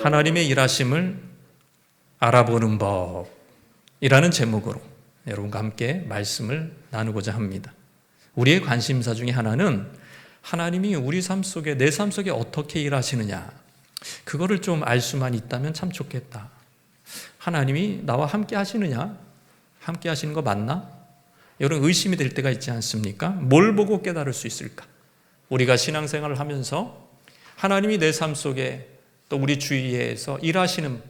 하나님의 일하심을 알아보는 법이라는 제목으로 여러분과 함께 말씀을 나누고자 합니다. 우리의 관심사 중에 하나는 하나님이 우리 삶 속에, 내 삶 속에 어떻게 일하시느냐, 그거를 좀 알 수만 있다면 참 좋겠다. 하나님이 나와 함께 하시느냐? 함께 하시는 거 맞나? 이런 의심이 될 때가 있지 않습니까? 뭘 보고 깨달을 수 있을까? 우리가 신앙생활을 하면서 하나님이 내 삶 속에 또 우리 주위에서 일하시는,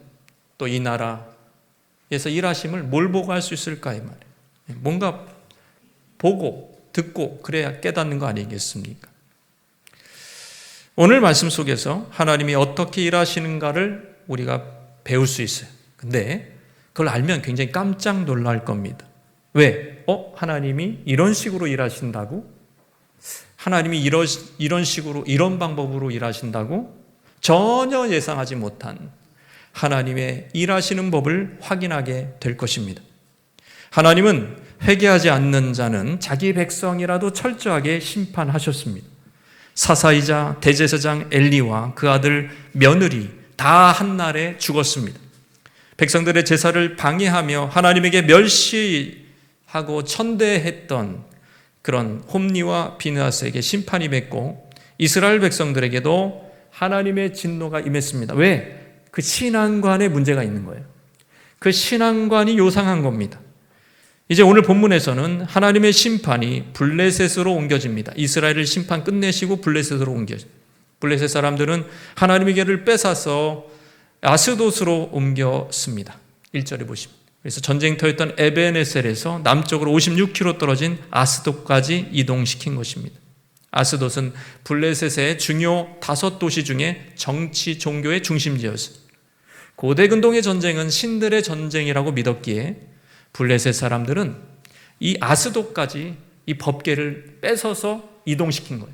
또 이 나라에서 일하심을 뭘 보고 할 수 있을까 이 말이에요. 뭔가 보고 듣고 그래야 깨닫는 거 아니겠습니까? 오늘 말씀 속에서 하나님이 어떻게 일하시는가를 우리가 배울 수 있어요. 근데 그걸 알면 굉장히 깜짝 놀랄 겁니다. 왜? 하나님이 이런 식으로 일하신다고? 하나님이 이런 식으로, 이런 방법으로 일하신다고? 전혀 예상하지 못한 하나님의 일하시는 법을 확인하게 될 것입니다. 하나님은 회개하지 않는 자는 자기 백성이라도 철저하게 심판하셨습니다. 사사이자 대제사장 엘리와 그 아들 며느리 다 한날에 죽었습니다. 백성들의 제사를 방해하며 하나님에게 멸시하고 천대했던 그런 홈리와 비느하스에게 심판이 맺고 이스라엘 백성들에게도 하나님의 진노가 임했습니다. 왜? 그 신앙관에 문제가 있는 거예요. 그 신앙관이 요상한 겁니다. 이제 오늘 본문에서는 하나님의 심판이 블레셋으로 옮겨집니다. 이스라엘을 심판 끝내시고 블레셋으로 옮겨집니다. 블레셋 사람들은 하나님의 길을 뺏어서 아스돗으로 옮겼습니다. 1절에 보시면. 그래서 전쟁터였던 에벤에셀에서 남쪽으로 56km 떨어진 아스돗까지 이동시킨 것입니다. 아스돗은 블레셋의 중요 5도시 중에 정치, 종교의 중심지였습니다. 고대 근동의 전쟁은 신들의 전쟁이라고 믿었기에 블레셋 사람들은 이 아스돗까지 이 법궤를 뺏어서 이동시킨 거예요.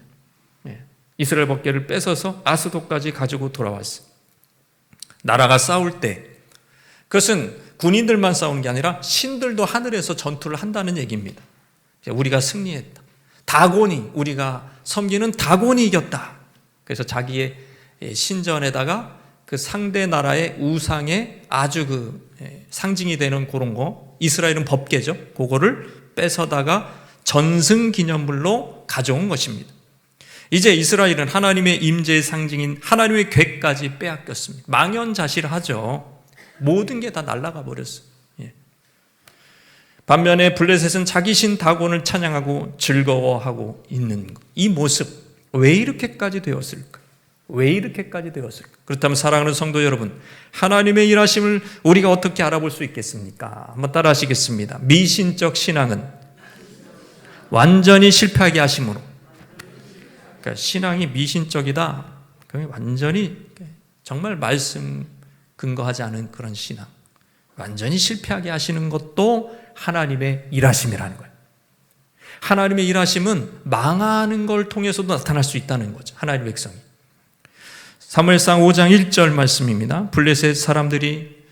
이스라엘 법궤를 뺏어서 아스돗까지 가지고 돌아왔어요. 나라가 싸울 때 그것은 군인들만 싸우는 게 아니라 신들도 하늘에서 전투를 한다는 얘기입니다. 우리가 승리했다. 다곤이, 우리가 섬기는 다곤이 이겼다. 그래서 자기의 신전에다가 그 상대 나라의 우상의 아주 상징이 되는 그런 거, 이스라엘은 법궤죠. 그거를 뺏어다가 전승 기념물로 가져온 것입니다. 이제 이스라엘은 하나님의 임재의 상징인 하나님의 궤까지 빼앗겼습니다. 망연자실하죠. 모든 게 다 날아가 버렸어요. 반면에 블레셋은 자기 신 다곤을 찬양하고 즐거워하고 있는 이 모습, 왜 이렇게까지 되었을까? 왜 이렇게까지 되었을까? 그렇다면 사랑하는 성도 여러분, 하나님의 일하심을 우리가 어떻게 알아볼 수 있겠습니까? 한번 따라 하시겠습니다. 미신적 신앙은 완전히 실패하게 하심으로. 그러니까 신앙이 미신적이다. 완전히 정말 말씀 근거하지 않은 그런 신앙. 완전히 실패하게 하시는 것도 하나님의 일하심이라는 거예요. 하나님의 일하심은 망하는 걸 통해서도 나타날 수 있다는 거죠. 하나님의 백성이. 사무엘상 5장 1절 말씀입니다. 블레셋 사람들이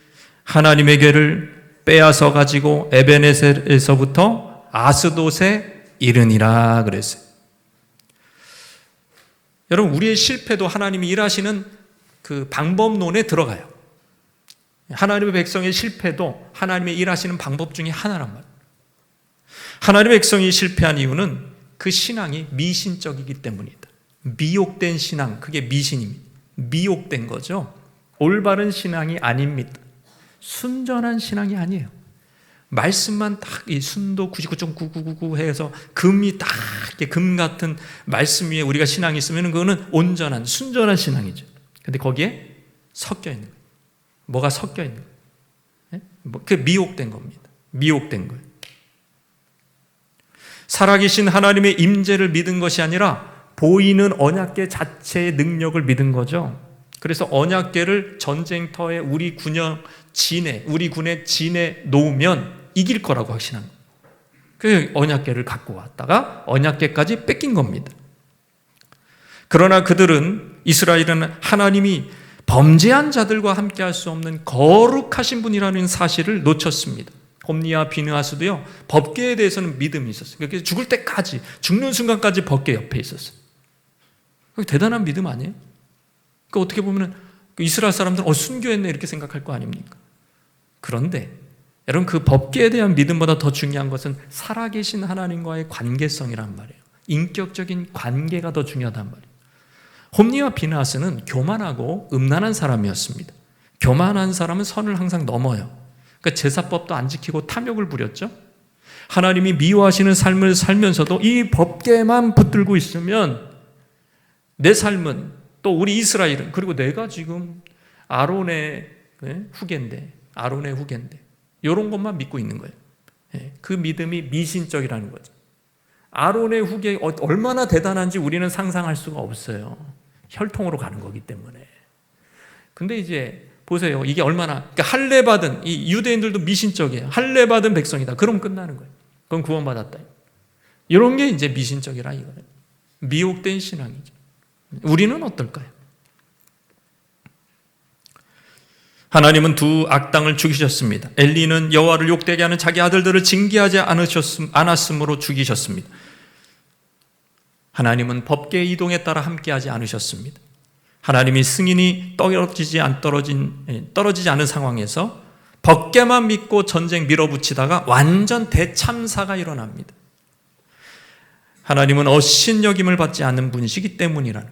하나님의 궤를 빼앗아 가지고 에벤에셀에서부터 아스돗에 이르니라 그랬어요. 여러분, 우리의 실패도 하나님이 일하시는 그 방법론에 들어가요. 하나님의 백성의 실패도 하나님의 일하시는 방법 중에 하나란 말이에요. 하나님의 백성이 실패한 이유는 그 신앙이 미신적이기 때문이다. 미혹된 신앙, 그게 미신입니다. 미혹된 거죠. 올바른 신앙이 아닙니다. 순전한 신앙이 아니에요. 말씀만 딱 이 순도 99.9999 해서 금이 딱 이렇게 금 같은 말씀 위에 우리가 신앙이 있으면 그거는 온전한 순전한 신앙이죠. 근데 거기에 섞여 있는 거예요. 뭐가 섞여 있는 거예요? 그게 미혹된 겁니다. 미혹된 거예요. 살아계신 하나님의 임재를 믿은 것이 아니라 보이는 언약궤 자체의 능력을 믿은 거죠. 그래서 언약궤를 전쟁터에 우리 군의 진에 놓으면 이길 거라고 확신한 거예요. 그 언약궤를 갖고 왔다가 언약궤까지 뺏긴 겁니다. 그러나 그들은, 이스라엘은 하나님이 범죄한 자들과 함께 할 수 없는 거룩하신 분이라는 사실을 놓쳤습니다. 홈리와 비느하스도요, 법궤에 대해서는 믿음이 있었어요. 그래서 죽을 때까지, 죽는 순간까지 법궤 옆에 있었어요. 그게 대단한 믿음 아니에요? 그러니까 어떻게 보면 이스라엘 사람들은 순교했네 이렇게 생각할 거 아닙니까? 그런데 여러분, 그 법계에 대한 믿음보다 더 중요한 것은 살아계신 하나님과의 관계성이란 말이에요. 인격적인 관계가 더 중요하단 말이에요. 홈니와 비느하스는 교만하고 음란한 사람이었습니다. 교만한 사람은 선을 항상 넘어요. 그러니까 제사법도 안 지키고 탐욕을 부렸죠. 하나님이 미워하시는 삶을 살면서도 이 법계만 붙들고 있으면 내 삶은, 또 우리 이스라엘은, 그리고 내가 지금 아론의 후계인데 이런 것만 믿고 있는 거예요. 그 믿음이 미신적이라는 거죠. 아론의 후계 얼마나 대단한지 우리는 상상할 수가 없어요. 혈통으로 가는 거기 때문에. 근데 이제 보세요. 이게 얼마나, 그러니까 할례 받은, 이 유대인들도 미신적이에요. 할례 받은 백성이다. 그럼 끝나는 거예요. 그건 구원받았다. 이런 게 이제 미신적이라 이거예요. 미혹된 신앙이죠. 우리는 어떨까요? 하나님은 두 악당을 죽이셨습니다. 엘리는 여호와를 욕되게 하는 자기 아들들을 징계하지 않았으므로 죽이셨습니다. 하나님은 법계의 이동에 따라 함께하지 않으셨습니다. 하나님이 승인이 떨어지지 않은 상황에서 법계만 믿고 전쟁 밀어붙이다가 완전 대참사가 일어납니다. 하나님은 업신여김을 받지 않는 분이시기 때문이라는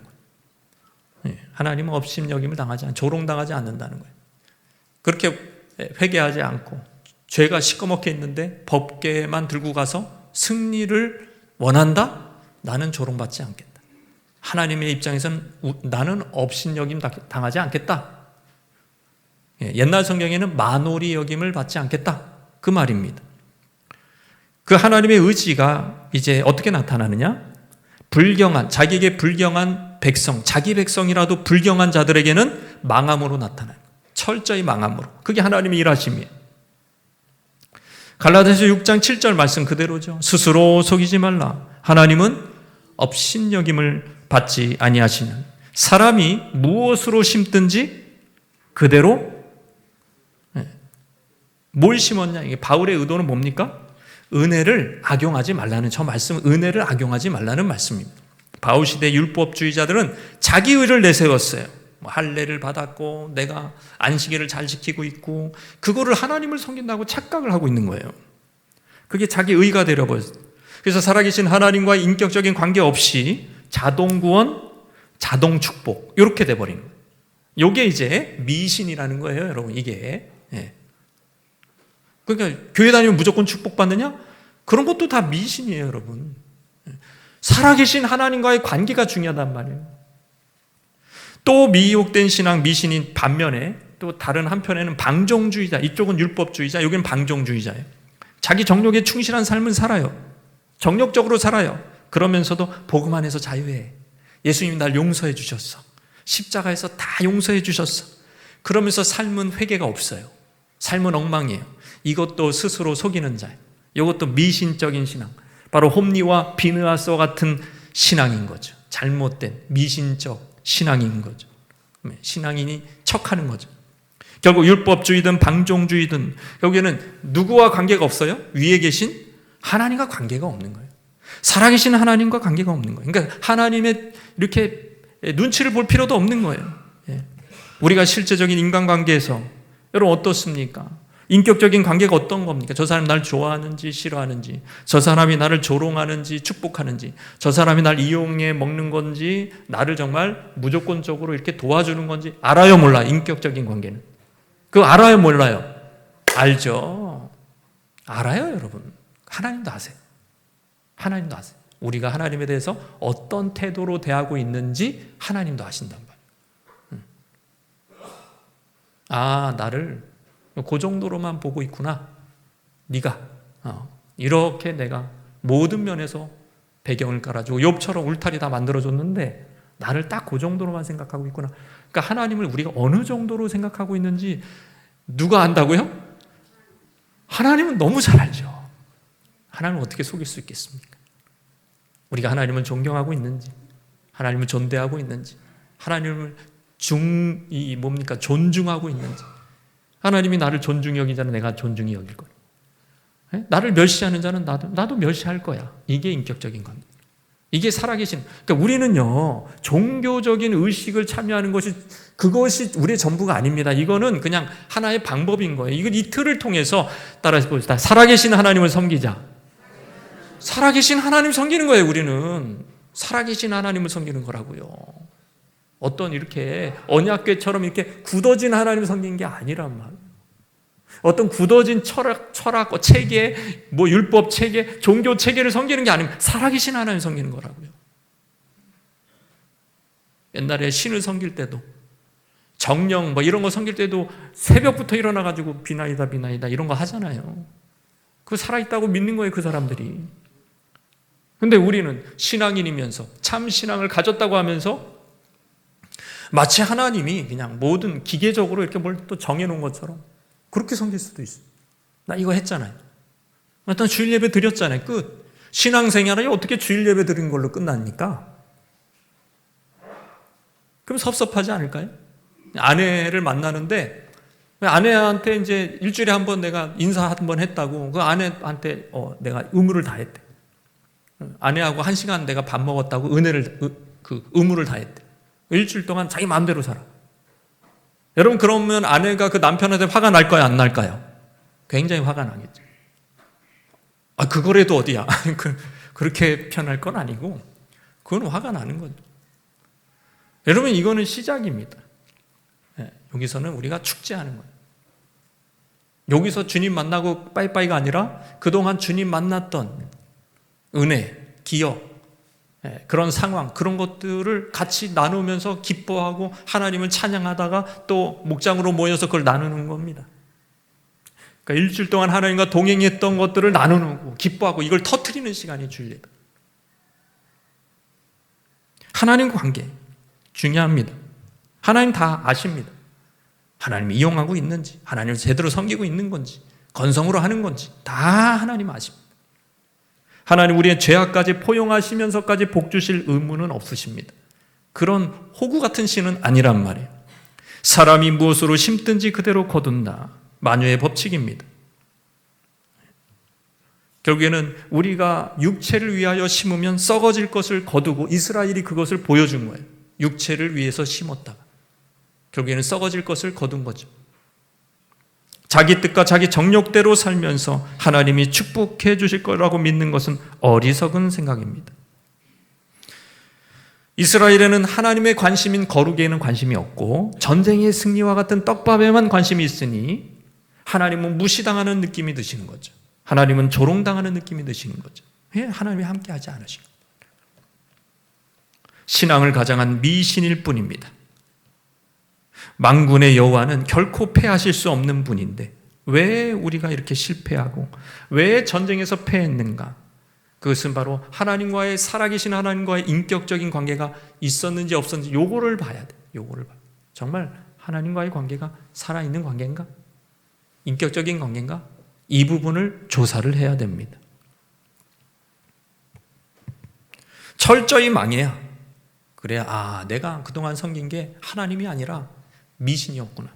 거예요. 하나님은 업신여김을 조롱당하지 않는다는 거예요. 그렇게 회개하지 않고 죄가 시꺼멓게 있는데 법계만 들고 가서 승리를 원한다? 나는 조롱받지 않겠다. 하나님의 입장에서는 나는 업신여김 당하지 않겠다. 옛날 성경에는 만오리 여김을 받지 않겠다. 그 말입니다. 그 하나님의 의지가 이제 어떻게 나타나느냐? 자기에게 불경한 백성, 자기 백성이라도 불경한 자들에게는 망함으로 나타나요. 철저히 망함으로. 그게 하나님의 일하심이에요. 갈라디아서 6장 7절 말씀 그대로죠. 스스로 속이지 말라. 하나님은 업신여김을 받지 아니하시는, 사람이 무엇으로 심든지 그대로 뭘 심었냐. 이게 바울의 의도는 뭡니까? 은혜를 악용하지 말라는, 저 말씀은 은혜를 악용하지 말라는 말씀입니다. 바울 시대 율법주의자들은 자기 의를 내세웠어요. 할례를 받았고 내가 안식일을 잘 지키고 있고 그거를 하나님을 섬긴다고 착각을 하고 있는 거예요. 그게 자기 의가 되려버렸어요. 그래서 살아계신 하나님과의 인격적인 관계 없이 자동 구원, 자동 축복 이렇게 돼버린 거예요. 이게 이제 미신이라는 거예요, 여러분. 이게 그러니까 교회 다니면 무조건 축복받느냐? 그런 것도 다 미신이에요, 여러분. 살아계신 하나님과의 관계가 중요하단 말이에요. 또 미혹된 신앙, 미신인 반면에 또 다른 한편에는 방종주의자, 이쪽은 율법주의자, 여기는 방종주의자예요. 자기 정욕에 충실한 삶을 살아요. 정욕적으로 살아요. 그러면서도 복음 안에서 자유해. 예수님이 날 용서해 주셨어. 십자가에서 다 용서해 주셨어. 그러면서 삶은 회개가 없어요. 삶은 엉망이에요. 이것도 스스로 속이는 자예요. 이것도 미신적인 신앙. 바로 홈리와 비느하스와 같은 신앙인 거죠. 잘못된 미신적 신앙인 거죠. 신앙인이 척하는 거죠. 결국 율법주의든 방종주의든 여기에는 누구와 관계가 없어요? 위에 계신 하나님과 관계가 없는 거예요. 살아계신 하나님과 관계가 없는 거예요. 그러니까 하나님의 이렇게 눈치를 볼 필요도 없는 거예요. 우리가 실제적인 인간관계에서 여러분 어떻습니까? 인격적인 관계가 어떤 겁니까? 저 사람이 날 좋아하는지 싫어하는지, 저 사람이 나를 조롱하는지 축복하는지, 저 사람이 날 이용해 먹는 건지, 나를 정말 무조건적으로 이렇게 도와주는 건지 알아요, 몰라요? 인격적인 관계는 그거 알아요, 몰라요? 알죠. 알아요, 여러분. 하나님도 아세요. 하나님도 아세요. 우리가 하나님에 대해서 어떤 태도로 대하고 있는지 하나님도 아신단 말이에요. 나를 그 정도로만 보고 있구나. 네가 이렇게 내가 모든 면에서 배경을 깔아주고 욥처럼 울타리 다 만들어줬는데 나를 딱 그 정도로만 생각하고 있구나. 그러니까 하나님을 우리가 어느 정도로 생각하고 있는지 누가 안다고요? 하나님은 너무 잘 알죠. 하나님을 어떻게 속일 수 있겠습니까? 우리가 하나님을 존경하고 있는지, 하나님을 존대하고 있는지, 하나님을 존중하고 있는지. 하나님이 나를 존중히 여긴 자는 내가 존중히 여길 거야. 나를 멸시하는 자는 나도 멸시할 거야. 이게 인격적인 관계. 이게 살아계신. 그러니까 우리는요, 종교적인 의식을 참여하는 그것이 우리의 전부가 아닙니다. 이거는 그냥 하나의 방법인 거예요. 이 틀을 통해서 따라서 봅시다. 살아계신 하나님을 섬기자. 살아계신 하나님 섬기는 거예요, 우리는. 살아계신 하나님을 섬기는 거라고요. 어떤 이렇게 언약궤처럼 이렇게 굳어진 하나님을 섬기는 게 아니란 말이에요. 어떤 굳어진 철학, 체계, 율법 체계, 종교 체계를 섬기는 게 아니면 살아계신 하나님 섬기는 거라고요. 옛날에 신을 섬길 때도 정령 이런 거 섬길 때도 새벽부터 일어나가지고 비나이다 이런 거 하잖아요. 그 살아있다고 믿는 거예요, 그 사람들이. 근데 우리는 신앙인이면서 참 신앙을 가졌다고 하면서 마치 하나님이 그냥 모든 기계적으로 이렇게 뭘 또 정해놓은 것처럼 그렇게 섬길 수도 있어요. 나 이거 했잖아요. 일단 주일 예배 드렸잖아요. 끝. 신앙생활이 어떻게 주일 예배 드린 걸로 끝납니까? 그럼 섭섭하지 않을까요? 아내를 만나는데 아내한테 이제 일주일에 한 번 내가 인사 한 번 했다고 그 아내한테 내가 의무를 다했대. 아내하고 1시간 내가 밥 먹었다고 의무를 다했대. 일주일 동안 자기 마음대로 살아. 여러분, 그러면 아내가 그 남편한테 화가 날까요, 안 날까요? 굉장히 화가 나겠죠. 그거라도 어디야? 그렇게 편할 건 아니고 그건 화가 나는 거죠. 여러분, 이거는 시작입니다. 여기서는 우리가 축제하는 거예요. 여기서 주님 만나고 빠이빠이가 아니라 그동안 주님 만났던 은혜, 기억, 그런 상황, 그런 것들을 같이 나누면서 기뻐하고 하나님을 찬양하다가 또 목장으로 모여서 그걸 나누는 겁니다. 그러니까 일주일 동안 하나님과 동행했던 것들을 나누고 기뻐하고 이걸 터뜨리는 시간이 주일 예배. 하나님 관계 중요합니다. 하나님 다 아십니다. 하나님이 이용하고 있는지, 하나님을 제대로 섬기고 있는 건지, 건성으로 하는 건지 다 하나님 아십니다. 하나님 우리의 죄악까지 포용하시면서까지 복 주실 의무는 없으십니다. 그런 호구 같은 신은 아니란 말이에요. 사람이 무엇으로 심든지 그대로 거둔다. 만유의 법칙입니다. 결국에는 우리가 육체를 위하여 심으면 썩어질 것을 거두고 이스라엘이 그것을 보여준 거예요. 육체를 위해서 심었다가 결국에는 썩어질 것을 거둔 거죠. 자기 뜻과 자기 정욕대로 살면서 하나님이 축복해 주실 거라고 믿는 것은 어리석은 생각입니다. 이스라엘에는 하나님의 관심인 거룩에는 관심이 없고 전쟁의 승리와 같은 떡밥에만 관심이 있으니 하나님은 무시당하는 느낌이 드시는 거죠. 하나님은 조롱당하는 느낌이 드시는 거죠. 왜 하나님이 함께하지 않으신 거예요? 신앙을 가장한 미신일 뿐입니다. 만군의 여호와는 결코 패하실 수 없는 분인데 왜 우리가 이렇게 실패하고 왜 전쟁에서 패했는가? 그것은 바로 하나님과의 살아계신 하나님과의 인격적인 관계가 있었는지 없었는지 요거를 봐야 돼. 요거를 봐. 정말 하나님과의 관계가 살아있는 관계인가? 인격적인 관계인가? 이 부분을 조사를 해야 됩니다. 철저히 망해야 그래야 내가 그동안 섬긴 게 하나님이 아니라 미신이었구나.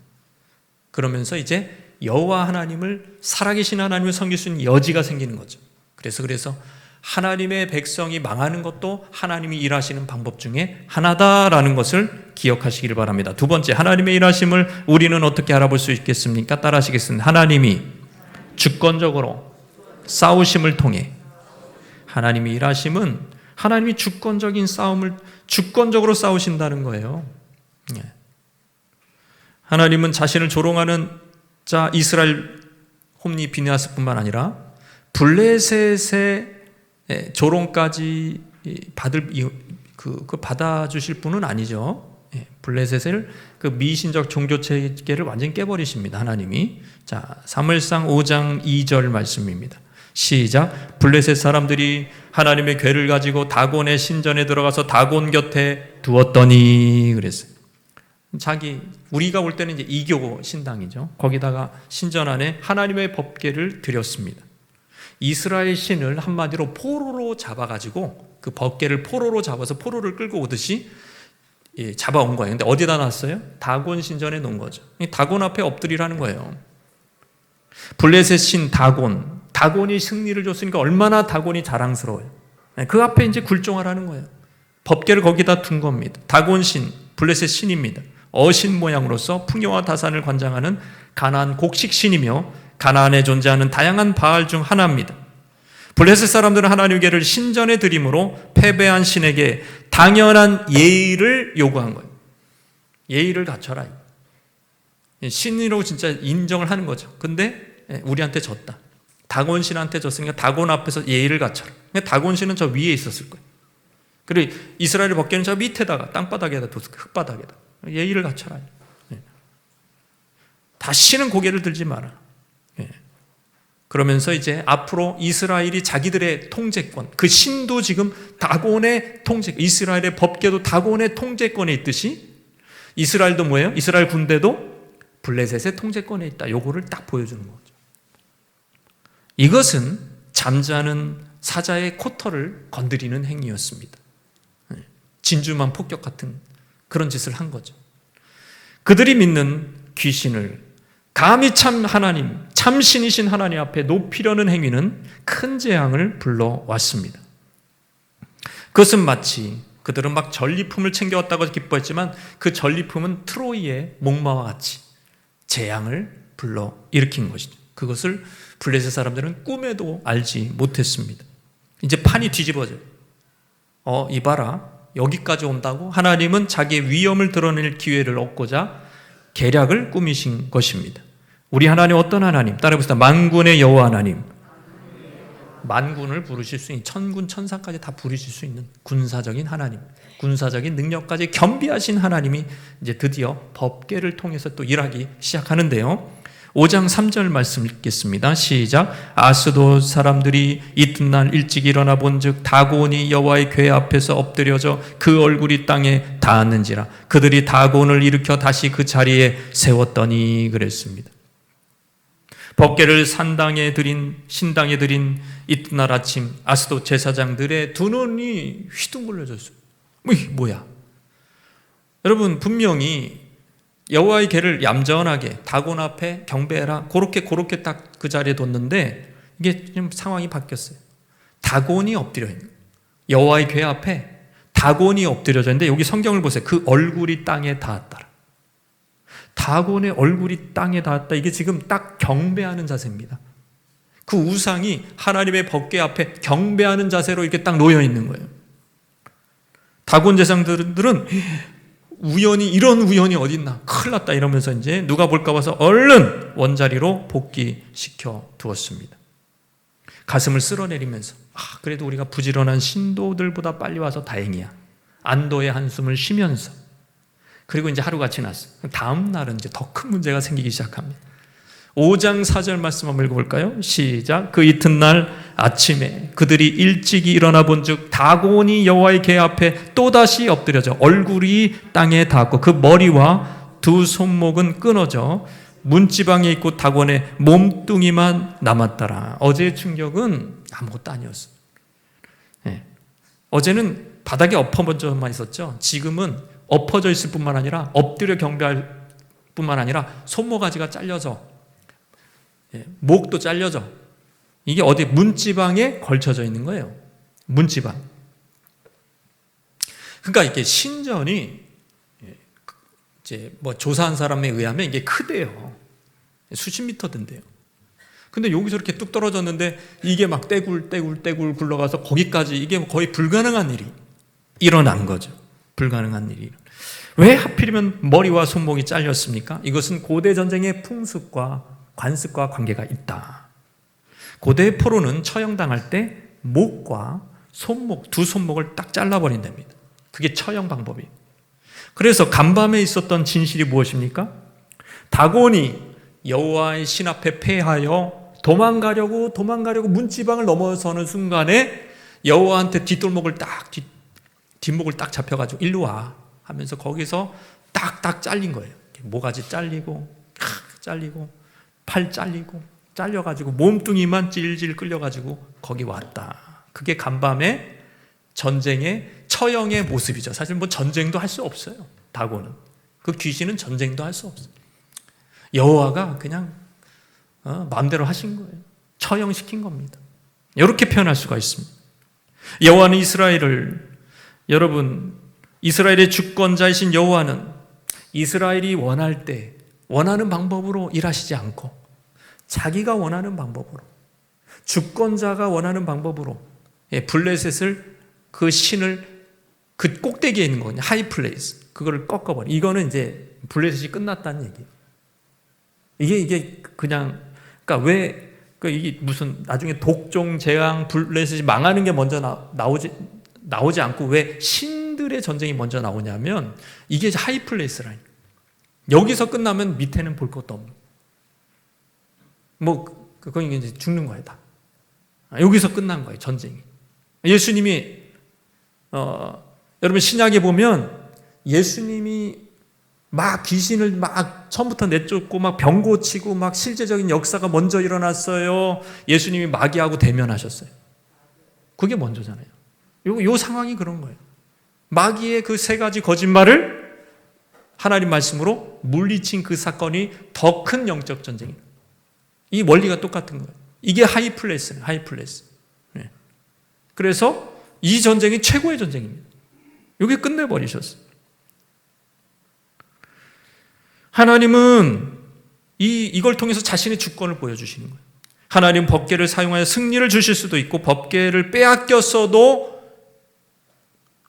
그러면서 이제 여호와 하나님을 살아계신 하나님을 섬길 수 있는 여지가 생기는 거죠. 그래서 하나님의 백성이 망하는 것도 하나님이 일하시는 방법 중에 하나다라는 것을 기억하시길 바랍니다. 두 번째, 하나님의 일하심을 우리는 어떻게 알아볼 수 있겠습니까? 따라하시겠습니다. 하나님이 주권적으로 싸우심을 통해 하나님이 일하심은 하나님이 주권적인 싸움을 주권적으로 싸우신다는 거예요. 하나님은 자신을 조롱하는 자 이스라엘 홈리 비느하스뿐만 아니라 블레셋의 조롱까지 받아주실 분은 아니죠. 블레셋을 그 미신적 종교 체계를 완전히 깨버리십니다. 하나님이. 자, 사무엘상 5장 2절 말씀입니다. 시작. 블레셋 사람들이 하나님의 궤를 가지고 다곤의 신전에 들어가서 다곤 곁에 두었더니 그랬어요. 우리가 올 때는 이제 이교 신당이죠. 거기다가 신전 안에 하나님의 법궤를 드렸습니다. 이스라엘 신을 한마디로 포로로 잡아가지고 그 법궤를 포로로 잡아서 포로를 끌고 오듯이 잡아온 거예요. 근데 어디다 놨어요? 다곤 신전에 놓은 거죠. 다곤 앞에 엎드리라는 거예요. 블레셋 신 다곤이 승리를 줬으니까 얼마나 다곤이 자랑스러워요. 그 앞에 이제 굴종하라는 거예요. 법궤를 거기다 둔 겁니다. 다곤신, 블레셋 신입니다. 어신 모양으로서 풍요와 다산을 관장하는 가나안 곡식 신이며 가나안에 존재하는 다양한 바알 중 하나입니다. 블레셋 사람들은 하나님께를 신전에 드림으로 패배한 신에게 당연한 예의를 요구한 거예요. 예의를 갖춰라. 신이라고 진짜 인정을 하는 거죠. 근데 우리한테 졌다. 다곤신한테 졌으니까 다곤 앞에서 예의를 갖춰라. 다곤신은 저 위에 있었을 거예요. 그리고 이스라엘 법궤는 저 밑에다가 땅바닥에다 뒀을 거예요. 흙바닥에다. 예의를 갖춰라. 다시는 고개를 들지 마라. 그러면서 이제 앞으로 이스라엘이 자기들의 통제권, 그 신도 지금 다곤의 이스라엘의 법궤도 다곤의 통제권에 있듯이 이스라엘도 뭐예요? 이스라엘 군대도 블레셋의 통제권에 있다. 요거를 딱 보여주는 거죠. 이것은 잠자는 사자의 코털을 건드리는 행위였습니다. 진주만 폭격 같은 그런 짓을 한 거죠. 그들이 믿는 귀신을 감히 참 하나님, 참신이신 하나님 앞에 높이려는 행위는 큰 재앙을 불러왔습니다. 그것은 마치 그들은 막 전리품을 챙겨왔다고 기뻐했지만 그 전리품은 트로이의 목마와 같이 재앙을 불러 일으킨 것이죠. 그것을 블레셋 사람들은 꿈에도 알지 못했습니다. 이제 판이 뒤집어져요. 이봐라. 여기까지 온다고? 하나님은 자기의 위엄을 드러낼 기회를 얻고자 계략을 꾸미신 것입니다. 우리 하나님 어떤 하나님? 따라해봅시다. 만군의 여호와 하나님. 만군을 부르실 수 있는, 천군 천사까지 다 부르실 수 있는 군사적인 하나님, 군사적인 능력까지 겸비하신 하나님이 이제 드디어 법궤를 통해서 또 일하기 시작하는데요. 5장 3절 말씀 읽겠습니다. 시작. 아스돗 사람들이 이튿날 일찍 일어나 본즉 다곤이 여호와의 궤 앞에서 엎드려져 그 얼굴이 땅에 닿았는지라. 그들이 다곤을 일으켜 다시 그 자리에 세웠더니 그랬습니다. 법궤를 신당에 드린 이튿날 아침 아스돗 제사장들의 두 눈이 휘둥글려졌어요. 뭐야? 여러분, 분명히 여호와의 궤를 얌전하게 다곤 앞에 경배해라. 그렇게 딱 그 자리에 뒀는데 이게 좀 상황이 바뀌었어요. 다곤이 엎드려 있는 거예요. 여호와의 궤 앞에 다곤이 엎드려져 있는데 여기 성경을 보세요. 그 얼굴이 땅에 닿았더라. 다곤의 얼굴이 땅에 닿았다. 이게 지금 딱 경배하는 자세입니다. 그 우상이 하나님의 법궤 앞에 경배하는 자세로 이렇게 딱 놓여 있는 거예요. 다곤 제사장들은 이런 우연이 어딨나, 큰일 났다 이러면서 이제 누가 볼까 봐서 얼른 원자리로 복귀시켜 두었습니다. 가슴을 쓸어내리면서 그래도 우리가 부지런한 신도들보다 빨리 와서 다행이야. 안도의 한숨을 쉬면서 그리고 이제 하루가 지났어요. 다음 날은 이제 더 큰 문제가 생기기 시작합니다. 5장 4절 말씀 한번 읽어볼까요? 시작. 그 이튿날 아침에 그들이 일찍이 일어나 본즉 다곤이 여호와의 궤 앞에 또다시 엎드려져 얼굴이 땅에 닿고 그 머리와 두 손목은 끊어져 문지방에 있고 다곤의 몸뚱이만 남았더라. 어제의 충격은 아무것도 아니었어요. 어제는 바닥에 엎어져만 있었죠. 지금은 엎어져 있을 뿐만 아니라 엎드려 경배할 뿐만 아니라 손모가지가 잘려서 목도 잘려져. 이게 어디 문지방에 걸쳐져 있는 거예요. 문지방. 그러니까 이게 신전이 이제 뭐 조사한 사람에 의하면 이게 크대요. 수십 미터 된대요. 근데 여기서 이렇게 뚝 떨어졌는데 이게 막 떼굴 굴러가서 거기까지 이게 거의 불가능한 일이 일어난 거죠. 불가능한 일이. 왜 하필이면 머리와 손목이 잘렸습니까? 이것은 고대 전쟁의 풍습과 관습과 관계가 있다. 고대 포로는 처형당할 때 목과 손목, 두 손목을 딱 잘라버린답니다. 그게 처형 방법이에요. 그래서 간밤에 있었던 진실이 무엇입니까? 다곤이 여호와의 신 앞에 패하여 도망가려고 문지방을 넘어서는 순간에 여호와한테 뒷목을 딱 잡혀가지고 일로 와 하면서 거기서 딱딱 잘린 거예요. 모가지 잘리고 팔 잘려가지고 몸뚱이만 찔질 끌려가지고 거기 왔다. 그게 간밤에 전쟁의 처형의 모습이죠. 사실 뭐 전쟁도 할 수 없어요. 다곤은. 그 귀신은 전쟁도 할 수 없어요. 여호와가 그냥 마음대로 하신 거예요. 처형시킨 겁니다. 이렇게 표현할 수가 있습니다. 여호와는 이스라엘을, 여러분, 이스라엘의 주권자이신 여호와는 이스라엘이 원할 때 원하는 방법으로 일하시지 않고 자기가 원하는 방법으로, 주권자가 원하는 방법으로 블레셋을, 그 신을 그 꼭대기에 있는 거거든요. 하이플레이스. 그거를 꺾어버려. 이거는 이제 블레셋이 끝났다는 얘기예요. 이게 그냥, 그러니까 왜, 이게 무슨 나중에 독종, 재앙, 블레셋이 망하는 게 먼저 나오지 않고 왜 신들의 전쟁이 먼저 나오냐면 이게 하이플레이스라니까. 여기서 끝나면 밑에는 볼 것도 없는. 그건 이제 죽는 거예요, 다. 여기서 끝난 거예요, 전쟁이. 예수님이, 여러분 신약에 보면 예수님이 막 귀신을 막 처음부터 내쫓고 막 병 고치고 막 실제적인 역사가 먼저 일어났어요. 예수님이 마귀하고 대면하셨어요. 그게 먼저잖아요. 요 상황이 그런 거예요. 마귀의 그 세 가지 거짓말을 하나님 말씀으로 물리친 그 사건이 더 큰 영적 전쟁이에요. 이 원리가 똑같은 거예요. 이게 하이플레스예요. 하이플레스. 네. 그래서 이 전쟁이 최고의 전쟁입니다. 이게 끝내버리셨어요. 하나님은 이걸 통해서 자신의 주권을 보여주시는 거예요. 하나님 법궤를 사용하여 승리를 주실 수도 있고 법궤를 빼앗겼어도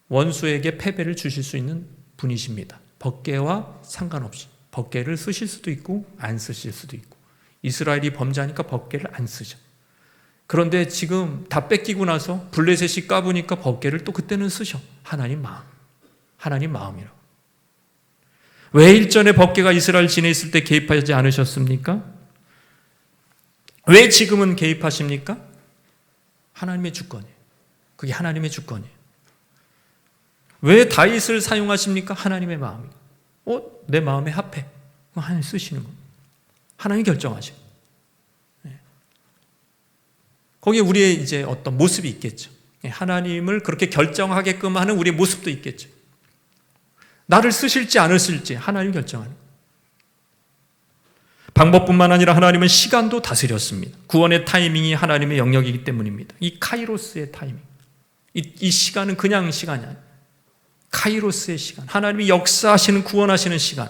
원수에게 패배를 주실 수 있는 분이십니다. 법궤와 상관없이 법궤를 쓰실 수도 있고 안 쓰실 수도 있고, 이스라엘이 범죄하니까 법궤를 안 쓰죠. 그런데 지금 다 뺏기고 나서 블레셋이 까부니까 법궤를 또 그때는 쓰셔. 하나님 마음, 하나님 마음이라고. 왜 일전에 법궤가 이스라엘 진에 있을 때 개입하지 않으셨습니까? 왜 지금은 개입하십니까? 하나님의 주권이에요. 그게 하나님의 주권이에요. 왜 다윗을 사용하십니까? 하나님의 마음이에요. 내 마음에 합해. 하나님 쓰시는 겁니다. 하나님 결정하셔요. 거기에 우리의 이제 어떤 모습이 있겠죠. 하나님을 그렇게 결정하게끔 하는 우리의 모습도 있겠죠. 나를 쓰실지 안 쓰실지 하나님 결정하는 거예요. 방법뿐만 아니라 하나님은 시간도 다스렸습니다. 구원의 타이밍이 하나님의 영역이기 때문입니다. 이 카이로스의 타이밍. 이 시간은 그냥 시간이 아니에요. 카이로스의 시간. 하나님이 역사하시는, 구원하시는 시간.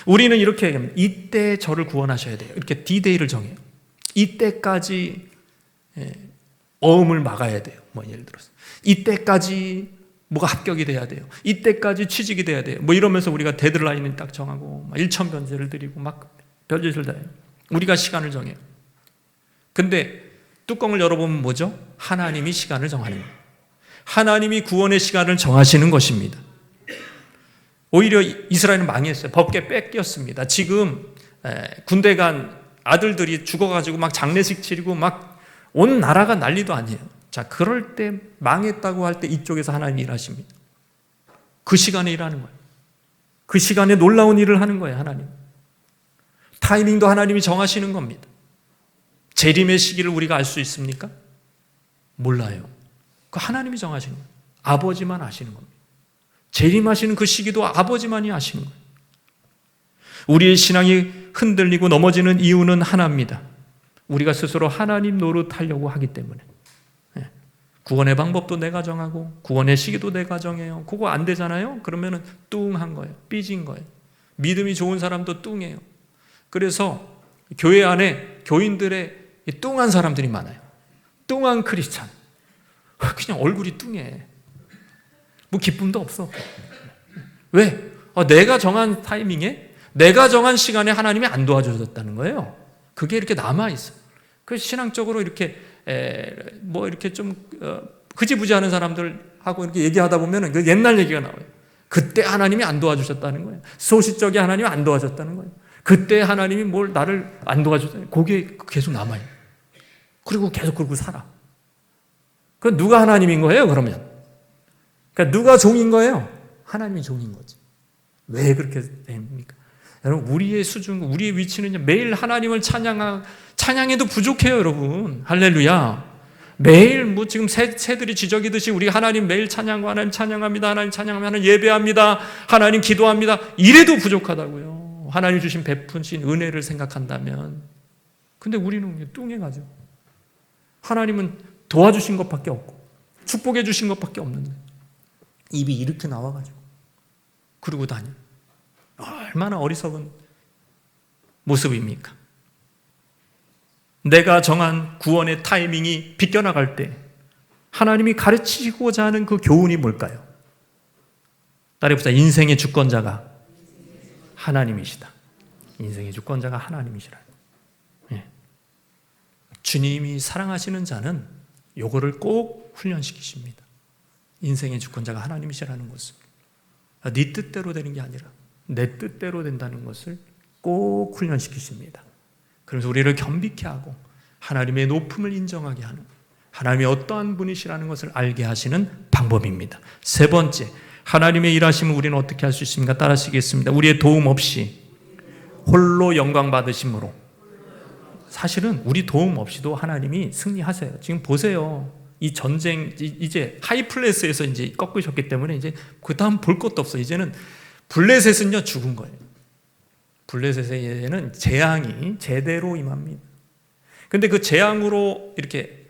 우리는 이렇게 얘기합니다. 이때 저를 구원하셔야 돼요. 이렇게 D-Day를 정해요. 이때까지 어음을 막아야 돼요. 예를 들어서 이때까지 뭐가 합격이 돼야 돼요. 이때까지 취직이 돼야 돼요. 이러면서 우리가 데드라인을 딱 정하고 일천변제를 드리고 막 별짓을 다 해요. 우리가 시간을 정해요. 근데 뚜껑을 열어보면 뭐죠? 하나님이 시간을 정하는 거예요. 하나님이 구원의 시간을 정하시는 것입니다. 오히려 이스라엘은 망했어요. 법궤 뺏겼습니다. 지금 군대 간 아들들이 죽어가지고 막 장례식 치르고 막 온 나라가 난리도 아니에요. 자, 그럴 때 망했다고 할 때 이쪽에서 하나님이 일하십니다. 그 시간에 일하는 거예요. 그 시간에 놀라운 일을 하는 거예요, 하나님. 타이밍도 하나님이 정하시는 겁니다. 재림의 시기를 우리가 알 수 있습니까? 몰라요. 그 하나님이 정하시는 거예요. 아버지만 아시는 겁니다. 재림하시는 그 시기도 아버지만이 아시는 거예요. 우리의 신앙이 흔들리고 넘어지는 이유는 하나입니다. 우리가 스스로 하나님 노릇하려고 하기 때문에. 구원의 방법도 내가 정하고 구원의 시기도 내가 정해요. 그거 안 되잖아요? 그러면은 뚱한 거예요. 삐진 거예요. 믿음이 좋은 사람도 뚱해요. 그래서 교회 안에 교인들의 뚱한 사람들이 많아요. 뚱한 크리스찬. 그냥 얼굴이 뚱해. 기쁨도 없어. 왜? 내가 정한 타이밍에, 내가 정한 시간에 하나님이 안 도와주셨다는 거예요. 그게 이렇게 남아있어요. 그래서 신앙적으로 이렇게 이렇게 좀 흐지부지하는 사람들하고 이렇게 얘기하다 보면 그 옛날 얘기가 나와요. 그때 하나님이 안 도와주셨다는 거예요. 소시적에 하나님이 안 도와줬다는 거예요. 그때 하나님이 나를 안 도와줬다는 거예요. 그게 계속 남아요. 그리고 계속 그러고 살아. 그 누가 하나님인 거예요, 그러면? 그러니까 누가 종인 거예요? 하나님이 종인 거지. 왜 그렇게 됩니까? 여러분, 우리의 수준, 우리의 위치는 매일 하나님을 찬양해도 부족해요, 여러분. 할렐루야. 매일 지금 새들이 지저귀듯이 우리 하나님 매일 찬양하고 하나님 찬양합니다. 하나님 찬양합니다. 하나님 예배합니다. 하나님 기도합니다. 이래도 부족하다고요. 하나님 주신 베푸신 은혜를 생각한다면. 근데 우리는 뚱해가지고. 하나님은 도와주신 것밖에 없고 축복해 주신 것밖에 없는데 입이 이렇게 나와가지고 그러고 다녀. 얼마나 어리석은 모습입니까? 내가 정한 구원의 타이밍이 비껴나갈 때 하나님이 가르치고자 하는 그 교훈이 뭘까요? 따라해보자. 인생의 주권자가 하나님이시다. 인생의 주권자가 하나님이시라. 예. 주님이 사랑하시는 자는 요거를 꼭 훈련시키십니다. 인생의 주권자가 하나님이시라는 것을. 네 뜻대로 되는 게 아니라 내 뜻대로 된다는 것을 꼭 훈련시키십니다. 그래서 우리를 겸비케 하고 하나님의 높음을 인정하게 하는, 하나님이 어떠한 분이시라는 것을 알게 하시는 방법입니다. 세 번째, 하나님의 일하심을 우리는 어떻게 할 수 있습니까? 따라하시겠습니다. 우리의 도움 없이 홀로 영광 받으심으로. 사실은 우리 도움 없이도 하나님이 승리하세요. 지금 보세요. 이 전쟁, 이제 하이플레스에서 이제 꺾으셨기 때문에 이제 그 다음 볼 것도 없어. 이제는 블레셋은요 죽은 거예요. 블레셋에는 재앙이 제대로 임합니다. 근데 그 재앙으로 이렇게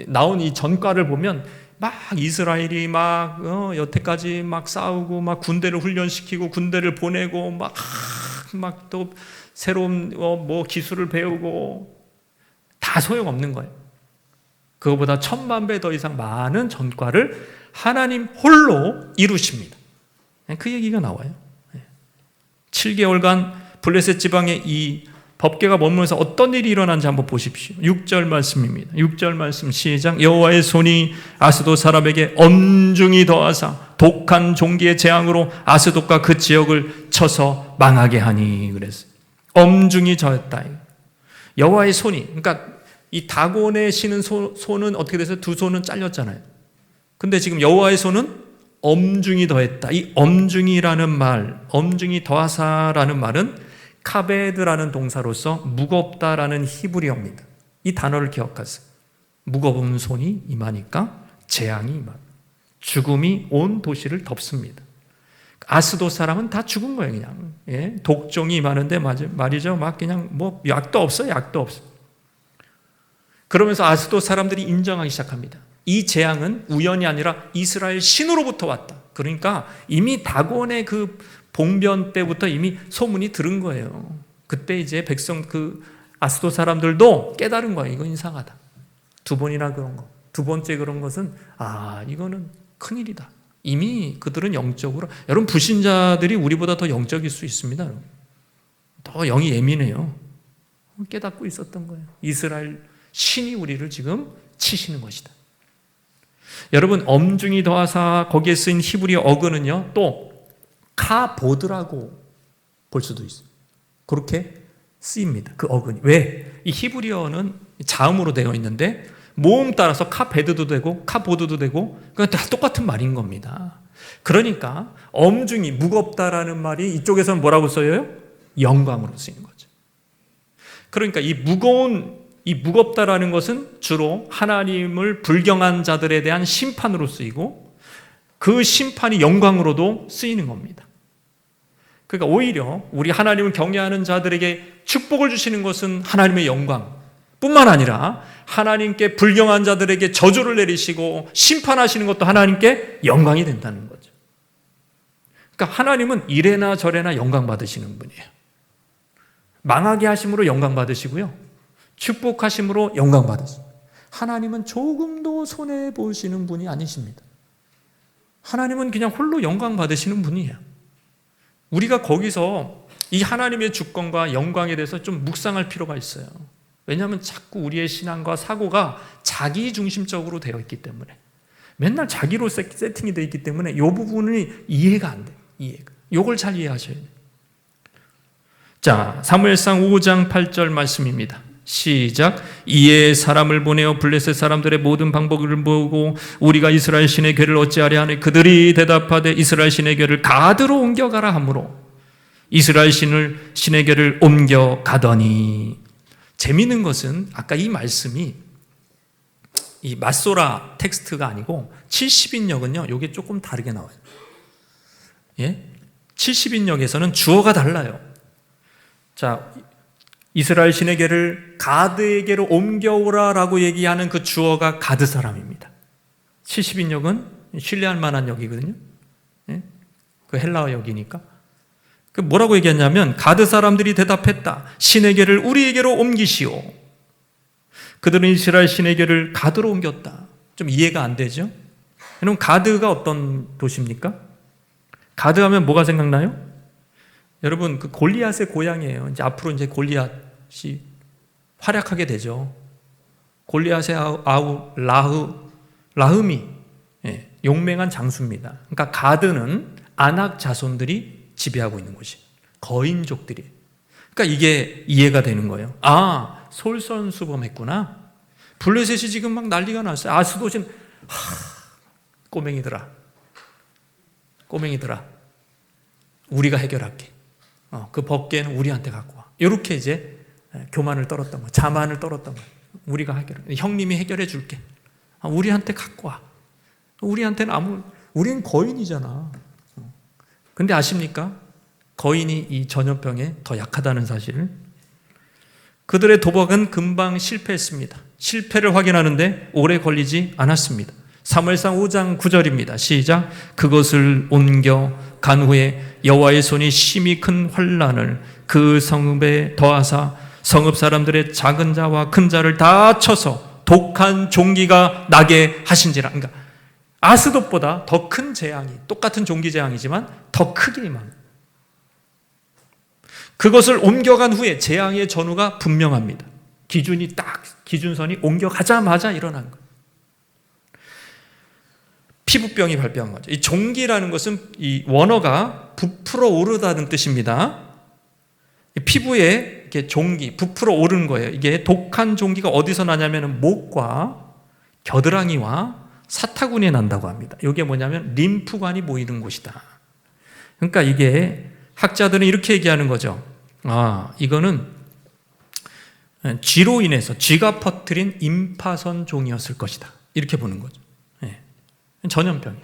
나온 이 전과를 보면 막 이스라엘이 막 여태까지 막 싸우고 막 군대를 훈련시키고 군대를 보내고 막 또 새로운 뭐 기술을 배우고 다 소용없는 거예요. 그거보다 1000만 배 더 이상 많은 전과를 하나님 홀로 이루십니다. 그 얘기가 나와요. 7개월간 블레셋 지방에 이 법궤가 머물면서 어떤 일이 일어난지 한번 보십시오. 6절 말씀입니다. 6절 말씀 시작. 여호와의 손이 아스돗 사람에게 엄중히 더하사 독한 종기의 재앙으로 아스돗과 그 지역을 쳐서 망하게 하니. 그랬어요. 엄중히 저었다. 여호와의 손이, 그러니까 이 다곤의 신은 손은 어떻게 돼서 두 손은 잘렸잖아요. 근데 지금 여호와의 손은 엄중히 더했다. 이 엄중이라는 말, 엄중히 더하사라는 말은 카베드라는 동사로서 무겁다라는 히브리어입니다. 이 단어를 기억하세요. 무거운 손이 임하니까 재앙이 임합니다. 죽음이 온 도시를 덮습니다. 아스돗 사람은 다 죽은 거예요, 그냥. 예? 독종이 임하는데 말이죠. 막 그냥 뭐 약도 없어요, 약도 없어요. 그러면서 아스돗 사람들이 인정하기 시작합니다. 이 재앙은 우연이 아니라 이스라엘 신으로부터 왔다. 그러니까 이미 다곤의 그 봉변 때부터 이미 소문이 들은 거예요. 그때 이제 백성 그 아스돗 사람들도 깨달은 거예요. 이거 이상하다. 두 번이나 그런 거. 두 번째 그런 것은 이거는 큰일이다. 이미 그들은 영적으로, 여러분 불신자들이 우리보다 더 영적일 수 있습니다. 더 영이 예민해요. 깨닫고 있었던 거예요. 이스라엘 신이 우리를 지금 치시는 것이다. 여러분 엄중히 더하사 거기에 쓰인 히브리어 어근은요 또 카보드라고 볼 수도 있어요. 그렇게 쓰입니다. 그 어근이. 왜? 이 히브리어는 자음으로 되어 있는데 모음 따라서 카베드도 되고 카보드도 되고 그건 다 똑같은 말인 겁니다. 그러니까 엄중히 무겁다라는 말이 이쪽에서는 뭐라고 써요? 영광으로 쓰이는 거죠. 그러니까 이 무겁다라는 것은 주로 하나님을 불경한 자들에 대한 심판으로 쓰이고 그 심판이 영광으로도 쓰이는 겁니다. 그러니까 오히려 우리 하나님을 경외하는 자들에게 축복을 주시는 것은 하나님의 영광 뿐만 아니라 하나님께 불경한 자들에게 저주를 내리시고 심판하시는 것도 하나님께 영광이 된다는 거죠. 그러니까 하나님은 이래나 저래나 영광 받으시는 분이에요. 망하게 하심으로 영광 받으시고요. 축복하심으로 영광 받으십니다. 하나님은 조금도 손해보시는 분이 아니십니다. 하나님은 그냥 홀로 영광 받으시는 분이에요. 우리가 거기서 이 하나님의 주권과 영광에 대해서 좀 묵상할 필요가 있어요. 왜냐하면 자꾸 우리의 신앙과 사고가 자기 중심적으로 되어 있기 때문에 맨날 자기로 세팅이 되어 있기 때문에 이 부분이 이해가 안 돼요. 이걸 잘 이해하셔야 돼요. 자, 사무엘상 5장 8절 말씀입니다. 시작. 이에 사람을 보내어 블레셋 사람들의 모든 방법을 보고 우리가 이스라엘 신의 궤를 어찌하려 하니 그들이 대답하되 이스라엘 신의 궤를 가드로 옮겨가라 하므로 이스라엘 신의 궤를 옮겨가더니. 재미있는 것은 아까 이 말씀이 이 맞소라 텍스트가 아니고 70인역은요 이게 조금 다르게 나와요. 예? 70인역에서는 주어가 달라요. 자, 이스라엘 신의 궤를 가드에게로 옮겨오라라고 얘기하는 그 주어가 가드 사람입니다. 70인역은 신뢰할 만한 역이거든요. 예? 그 헬라어 역이니까. 그 뭐라고 얘기했냐면 가드 사람들이 대답했다. 시내게를 우리에게로 옮기시오. 그들은 이스라엘 시내게를 가드로 옮겼다. 좀 이해가 안 되죠? 여러분 가드가 어떤 도시입니까? 가드 하면 뭐가 생각나요? 여러분 그 골리앗의 고향이에요. 이제 앞으로 이제 골리앗이 활약하게 되죠. 골리앗의 라흠이 용맹한 장수입니다. 그러니까 가드는 아낙 자손들이 지배하고 있는 곳이 거인족들이. 그러니까 이게 이해가 되는 거예요. 아, 솔선수범했구나. 블레셋이 지금 막 난리가 났어요. 아스돗은 꼬맹이들아, 우리가 해결할게. 그 법궤는 우리한테 갖고 와. 이렇게 이제 교만을 떨었던 거야. 자만을 떨었던 거야. 우리가 해결해. 형님이 해결해 줄게. 우리한테 갖고 와. 우리한테는 우리는 거인이잖아. 근데 아십니까? 거인이 이 전염병에 더 약하다는 사실을. 그들의 도박은 금방 실패했습니다. 실패를 확인하는데 오래 걸리지 않았습니다. 사무엘상 5장 9절입니다. 시작. 그것을 옮겨 간 후에 여호와의 손이 심히 큰 환난을 그 성읍에 더하사 성읍 사람들의 작은 자와 큰 자를 다 쳐서 독한 종기가 나게 하신지라. 그러니까 아스돗보다 더 큰 재앙이, 똑같은 종기 재앙이지만 더 크게 임한. 그것을 옮겨간 후에 재앙의 전후가 분명합니다. 기준선이 옮겨가자마자 일어난 거예요. 피부병이 발병한 거죠. 이 종기라는 것은 이 원어가 부풀어 오르다는 뜻입니다. 피부에 이렇게 종기, 부풀어 오르는 거예요. 이게 독한 종기가 어디서 나냐면 목과 겨드랑이와 사타구니에 난다고 합니다. 이게 뭐냐면 림프관이 모이는 곳이다. 그러니까 이게 학자들은 이렇게 얘기하는 거죠. 이거는 쥐로 인해서 쥐가 퍼뜨린 임파선 종이었을 것이다. 이렇게 보는 거죠. 전염병.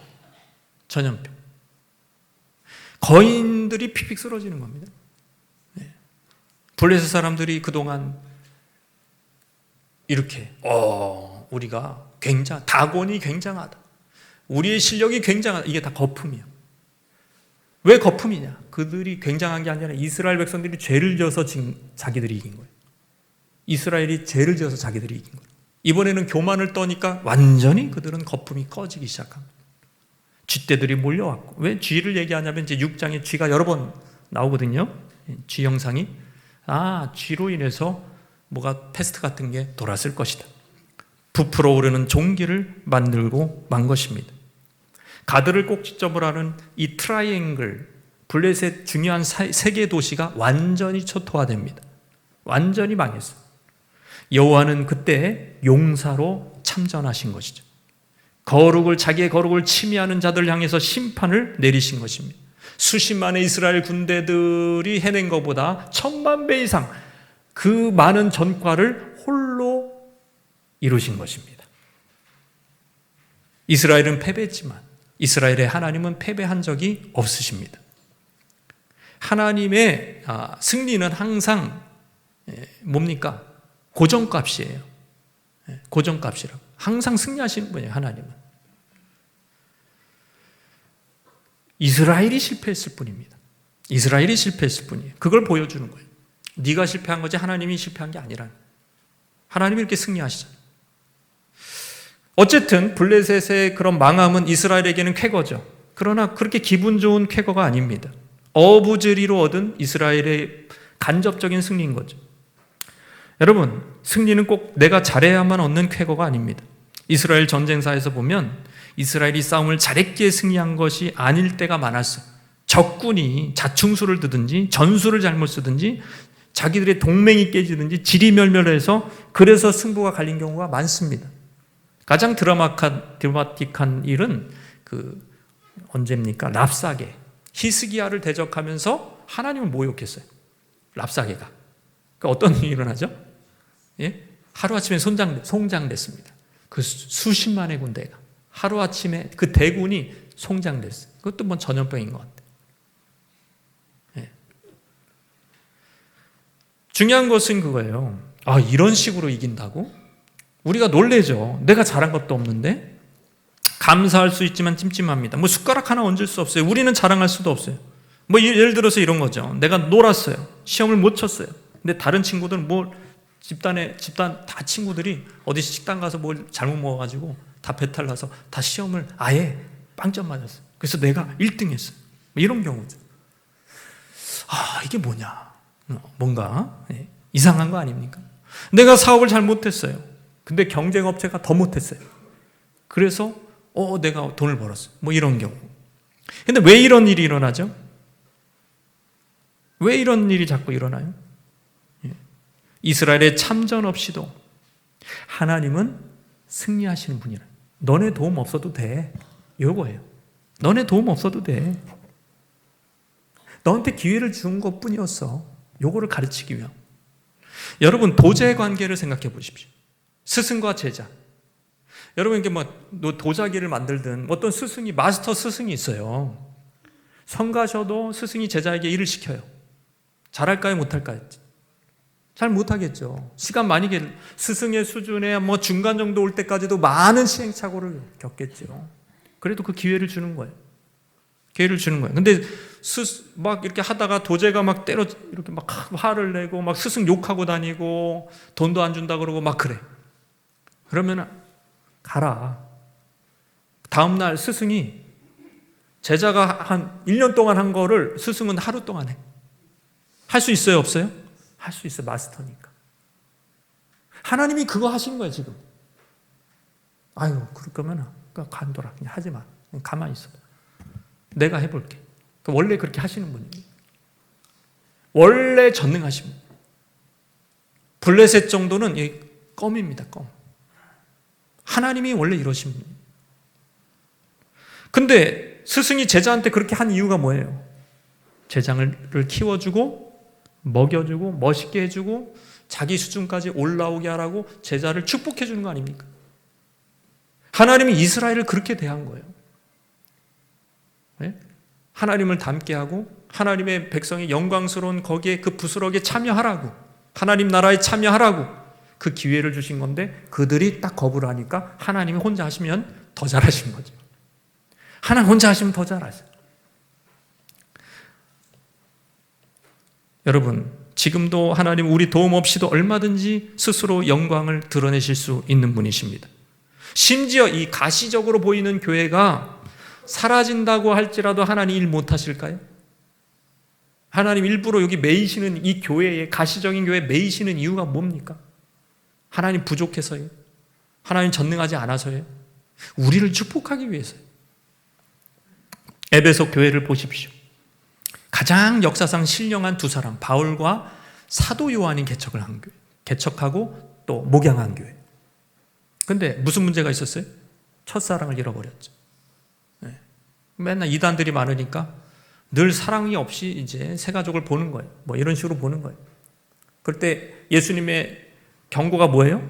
거인들이 픽픽 쓰러지는 겁니다. 블레셋 사람들이 그동안 이렇게 우리가 다곤이 굉장하다. 우리의 실력이 굉장하다. 이게 다 거품이야. 왜 거품이냐? 그들이 굉장한 게 아니라 이스라엘 백성들이 죄를 지어서 자기들이 이긴 거예요. 이스라엘이 죄를 지어서 자기들이 이긴 거예요. 이번에는 교만을 떠니까 완전히 그들은 거품이 꺼지기 시작합니다. 쥐떼들이 몰려왔고, 왜 쥐를 얘기하냐면 이제 6장에 쥐가 여러 번 나오거든요. 쥐 형상이. 쥐로 인해서 뭐가 패스트 같은 게 돌았을 것이다. 부풀어 오르는 종기를 만들고 만 것입니다. 가드를 꼭지점으로 하는 이 트라이앵글, 블레셋 중요한 세 개 도시가 완전히 초토화됩니다. 완전히 망했어요. 여호와는 그때 용사로 참전하신 것이죠. 자기의 거룩을 침해하는 자들을 향해서 심판을 내리신 것입니다. 수십만의 이스라엘 군대들이 해낸 것보다 1000만 배 이상 그 많은 전과를 홀로 이루신 것입니다. 이스라엘은 패배했지만 이스라엘의 하나님은 패배한 적이 없으십니다. 하나님의 승리는 항상 뭡니까? 고정값이에요. 고정값이라고. 항상 승리하시는 분이에요, 하나님은. 이스라엘이 실패했을 뿐입니다. 이스라엘이 실패했을 뿐이에요. 그걸 보여주는 거예요. 네가 실패한 거지 하나님이 실패한 게 아니라는. 하나님이 이렇게 승리하시잖아요. 어쨌든 블레셋의 그런 망함은 이스라엘에게는 쾌거죠. 그러나 그렇게 기분 좋은 쾌거가 아닙니다. 어부지리로 얻은 이스라엘의 간접적인 승리인 거죠. 여러분, 승리는 꼭 내가 잘해야만 얻는 쾌거가 아닙니다. 이스라엘 전쟁사에서 보면 이스라엘이 싸움을 잘했기에 승리한 것이 아닐 때가 많았어요. 적군이 자충수를 드든지 전술을 잘못 쓰든지 자기들의 동맹이 깨지든지 지리멸멸해서 그래서 승부가 갈린 경우가 많습니다. 가장 드라마틱한 일은 언제입니까? 랍사게. 히스기야를 대적하면서 하나님을 모욕했어요. 랍사게가. 그러니까 어떤 일이 일어나죠? 하루아침에 송장됐습니다. 그 수십만의 군대가. 하루아침에 그 대군이 송장됐어요. 그것도 뭐 전염병인 것 같아요. 중요한 것은 그거예요. 이런 식으로 이긴다고? 우리가 놀래죠. 내가 잘한 것도 없는데 감사할 수 있지만 찜찜합니다. 뭐 숟가락 하나 얹을 수 없어요. 우리는 자랑할 수도 없어요. 뭐 예를 들어서 이런 거죠. 내가 놀았어요. 시험을 못 쳤어요. 근데 다른 친구들은 집단 다 친구들이 어디 식당 가서 뭘 잘못 먹어가지고 다 배탈 나서 다 시험을 아예 빵점 맞았어요. 그래서 내가 1등 했어요. 이런 경우죠. 이게 뭐냐. 뭔가 이상한 거 아닙니까? 내가 사업을 잘 못했어요. 근데 경쟁업체가 더 못했어요. 그래서 내가 돈을 벌었어요. 뭐 이런 경우. 근데 왜 이런 일이 일어나죠? 왜 이런 일이 자꾸 일어나요? 이스라엘의 참전 없이도 하나님은 승리하시는 분이라. 너네 도움 없어도 돼. 이거예요. 너네 도움 없어도 돼. 너한테 기회를 준 것뿐이었어. 요거를 가르치기 위함. 여러분, 도제 관계를 생각해 보십시오. 스승과 제자. 여러분, 이게 도자기를 만들든 어떤 스승이, 마스터 스승이 있어요. 성가셔도 스승이 제자에게 일을 시켜요. 잘할까요? 못할까요? 잘 못하겠죠. 시간 많이 스승의 수준에 중간 정도 올 때까지도 많은 시행착오를 겪겠죠. 그래도 그 기회를 주는 거예요. 기회를 주는 거예요. 근데 막 이렇게 하다가 도제가 막 이렇게 막 화를 내고 막 스승 욕하고 다니고 돈도 안 준다 그러고 막 그래. 그러면 가라. 다음날 스승이 제자가 한 1년 동안 한 거를 스승은 하루 동안 해. 할 수 있어요? 없어요? 할 수 있어요. 마스터니까. 하나님이 그거 하신 거예요, 지금. 그럴 거면 간둬라. 그냥 하지 마. 그냥 가만히 있어. 내가 해볼게. 원래 그렇게 하시는 분입니다. 원래 전능하신 분. 블레셋 정도는 껌입니다, 껌. 하나님이 원래 이러신 분입니다. 근데 스승이 제자한테 그렇게 한 이유가 뭐예요? 제자를 키워주고 먹여주고 멋있게 해주고 자기 수준까지 올라오게 하라고 제자를 축복해 주는 거 아닙니까? 하나님이 이스라엘을 그렇게 대한 거예요. 네? 하나님을 닮게 하고 하나님의 백성이 영광스러운 거기에 그 부스러기에 참여하라고, 하나님 나라에 참여하라고 그 기회를 주신 건데 그들이 딱 거부를 하니까 하나님이 혼자 하시면 더 잘하신 거죠. 하나님 혼자 하시면 더 잘하세요. 여러분, 지금도 하나님 우리 도움 없이도 얼마든지 스스로 영광을 드러내실 수 있는 분이십니다. 심지어 이 가시적으로 보이는 교회가 사라진다고 할지라도 하나님 일 못하실까요? 하나님 일부러 여기 매이시는 이 교회에, 가시적인 교회에 매이시는 이유가 뭡니까? 하나님 부족해서요? 하나님 전능하지 않아서요? 우리를 축복하기 위해서요. 에베소 교회를 보십시오. 가장 역사상 신령한 두 사람, 바울과 사도 요한이 개척하고 또 목양한 교회. 근데 무슨 문제가 있었어요? 첫사랑을 잃어버렸죠. 네. 맨날 이단들이 많으니까 늘 사랑이 없이 이제 새 가족을 보는 거예요. 뭐 이런 식으로 보는 거예요. 그럴 때 예수님의 경고가 뭐예요?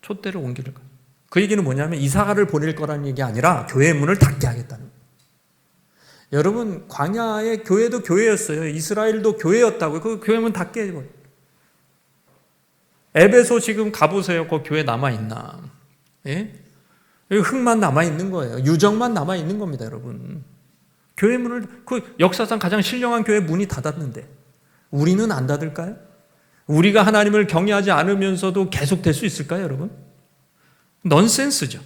촛대를 옮길 거예요. 그 얘기는 뭐냐면 이사가를 보낼 거라는 얘기 아니라 교회의 문을 닫게 하겠다는 거예요. 여러분, 광야의 교회도 교회였어요. 이스라엘도 교회였다고요. 그 교회 문 닫게 해버려요. 에베소 지금 가보세요. 그 교회 남아있나? 예? 흙만 남아있는 거예요. 유적만 남아있는 겁니다, 여러분. 교회 문을, 그 역사상 가장 신령한 교회 문이 닫았는데 우리는 안 닫을까요? 우리가 하나님을 경외하지 않으면서도 계속 될 수 있을까요, 여러분? 넌센스죠.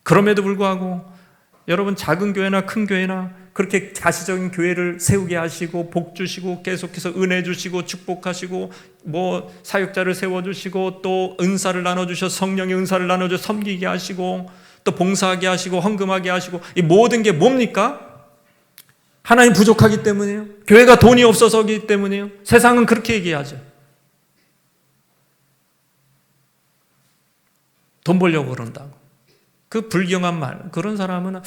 그럼에도 불구하고 여러분, 작은 교회나 큰 교회나 그렇게 가시적인 교회를 세우게 하시고 복 주시고 계속해서 은혜 주시고 축복하시고 뭐 사역자를 세워주시고 또 은사를 나눠주셔서 성령의 은사를 나눠주셔서 섬기게 하시고 또 봉사하게 하시고 헌금하게 하시고 이 모든 게 뭡니까? 하나님 부족하기 때문이에요. 교회가 돈이 없어서기 때문이에요. 세상은 그렇게 얘기하죠. 돈 벌려고 그런다고. 그 불경한 말, 그런 사람은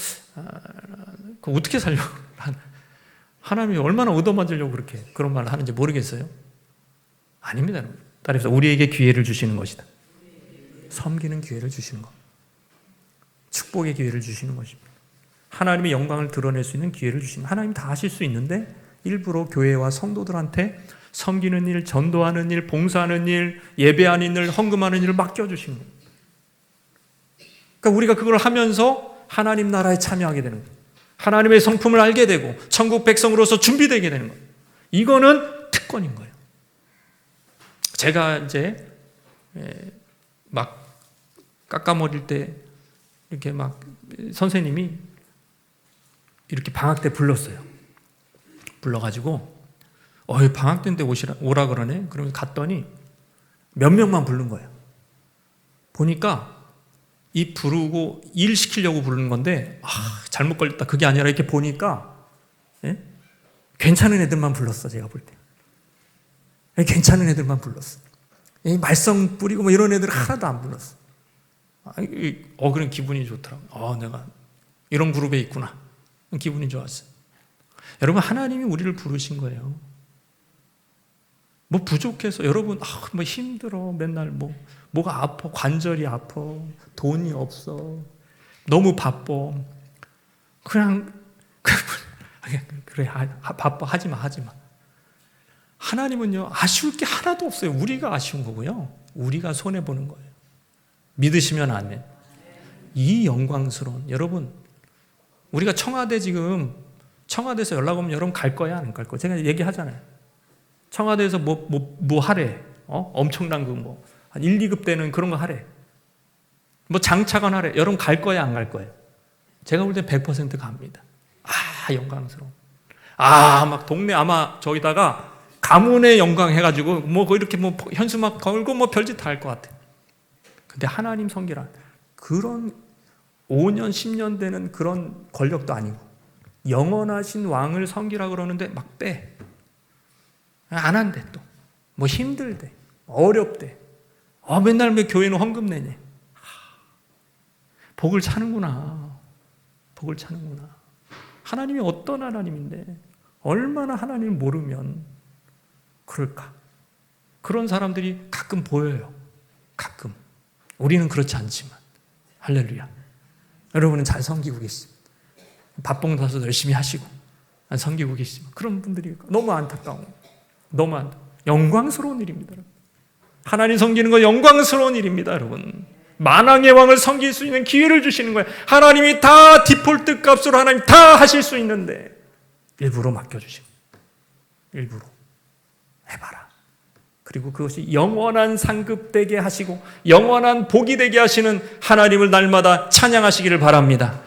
어떻게 살려고, 하나님이 얼마나 얻어맞으려고 그렇게 그런 말을 하는지 모르겠어요. 아닙니다. 따라서 우리에게 기회를 주시는 것이다. 섬기는 기회를 주시는 것, 축복의 기회를 주시는 것입니다. 하나님의 영광을 드러낼 수 있는 기회를 주시는, 하나님 다 하실 수 있는데 일부러 교회와 성도들한테 섬기는 일, 전도하는 일, 봉사하는 일, 예배하는 일, 헌금하는 일을 맡겨주시는 겁니다. 그러니까 우리가 그걸 하면서 하나님 나라에 참여하게 되는 거예요. 하나님의 성품을 알게 되고 천국 백성으로서 준비되게 되는 거예요. 이거는 특권인 거예요. 제가 이제 막 깎아머릴 때 이렇게 막 선생님이 이렇게 방학 때 불렀어요. 불러가지고 방학 때인데 오라 그러네. 그러면 갔더니 몇 명만 부른 거예요. 보니까 이 부르고 일 시키려고 부르는 건데 잘못 걸렸다. 그게 아니라 이렇게 보니까 괜찮은 애들만 불렀어. 제가 볼 때 괜찮은 애들만 불렀어. 말썽 뿌리고 뭐 이런 애들 하나도 안 불렀어. 그런 기분이 좋더라고. 내가 이런 그룹에 있구나. 기분이 좋았어요. 여러분, 하나님이 우리를 부르신 거예요. 뭐 부족해서 여러분 뭐 힘들어. 맨날 뭐가 아파. 관절이 아파. 돈이 없어. 너무 바빠. 그냥 그래 바빠. 하지 마. 하나님은요, 아쉬울 게 하나도 없어요. 우리가 아쉬운 거고요. 우리가 손해보는 거예요. 믿으시면 아멘. 이 영광스러운, 여러분, 우리가 청와대에서 연락 오면 여러분 갈 거야, 안 갈 거야? 제가 얘기하잖아요. 청와대에서 뭐 하래. 엄청난 한 1, 2급 되는 그런 거 하래. 장차관 하래. 여러분 갈 거야, 안 갈 거예요? 제가 볼 때 100% 갑니다. 영광스러워. 막 동네 아마 저기다가 가문의 영광 해가지고 이렇게 현수 막 걸고 별짓 다 할 것 같아. 근데 하나님 섬기라. 그런 5년, 10년 되는 그런 권력도 아니고 영원하신 왕을 섬기라 그러는데 막 빼. 안 한대 또. 힘들대. 어렵대. 맨날 왜 교회는 헌금 내니? 복을 차는구나. 복을 차는구나. 하나님이 어떤 하나님인데 얼마나 하나님을 모르면 그럴까? 그런 사람들이 가끔 보여요. 가끔. 우리는 그렇지 않지만. 할렐루야. 여러분은 잘 섬기고 계십니다. 밥봉 사서 열심히 하시고 섬기고 계시지만 그런 분들이 너무 안타까워. 너무 영광스러운 일입니다. 여러분. 하나님 섬기는 건 영광스러운 일입니다. 여러분. 만왕의 왕을 섬길 수 있는 기회를 주시는 거예요. 하나님이 다 디폴트 값으로 하나님 다 하실 수 있는데 일부러 맡겨주십니다. 일부러 해봐라. 그리고 그것이 영원한 상급되게 하시고 영원한 복이 되게 하시는 하나님을 날마다 찬양하시기를 바랍니다.